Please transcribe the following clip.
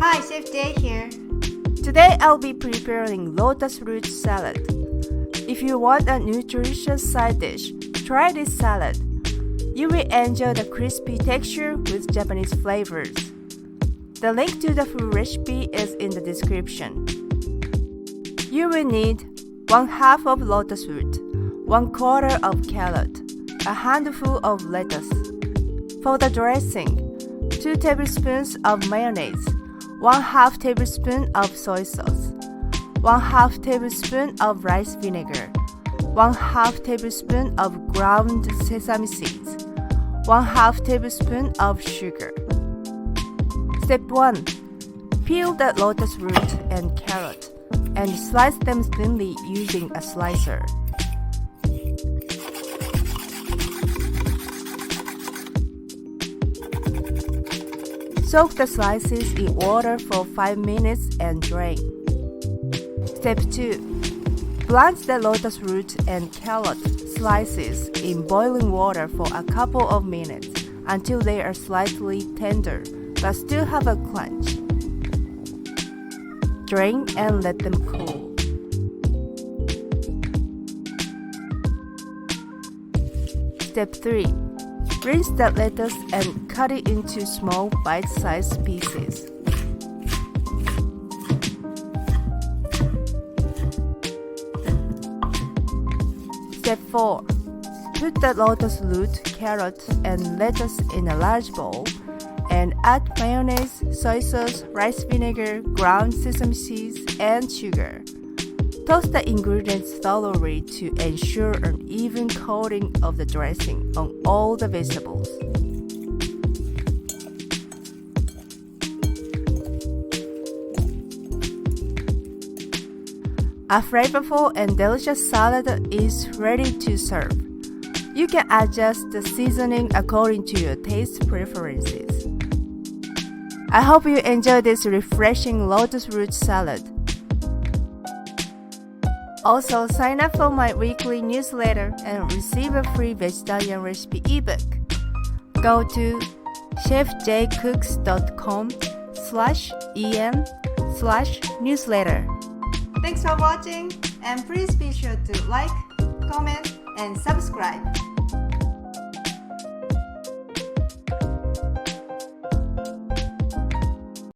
Hi, Chef Jay here. Today I'll be preparing lotus root salad. If you want a nutritious side dish, try this salad. You will enjoy the crispy texture with Japanese flavors. The link to the full recipe is in the description. You will need 1/2 of lotus root, 1/4 of carrot, a handful of lettuce. For the dressing, 2 tablespoons of mayonnaise, 1/2 tablespoon of soy sauce, 1/2 tablespoon of rice vinegar, 1/2 tablespoon of ground sesame seeds, 1/2 tablespoon of sugar. Step 1. Peel the lotus root and carrot and slice them thinly using a slicer. Soak the slices in water for 5 minutes and drain. Step 2. Blanch the lotus root and carrot slices in boiling water for a couple of minutes until they are slightly tender but still have a crunch. Drain and let them cool. Step 3. Rinse the lettuce and cut it into small bite-sized pieces. Step 4. Put the lotus root, carrot, and lettuce in a large bowl and add mayonnaise, soy sauce, rice vinegar, ground sesame seeds, and sugar. Toast the ingredients thoroughly to ensure an even coating of the dressing on all the vegetables. A flavorful and delicious salad is ready to serve. You can adjust the seasoning according to your taste preferences. I hope you enjoy this refreshing lotus root salad. Also, sign up for my weekly newsletter and receive a free vegetarian recipe ebook. Go to chefjcooks.com/en/newsletter. Thanks for watching, and please be sure to like, comment, and subscribe.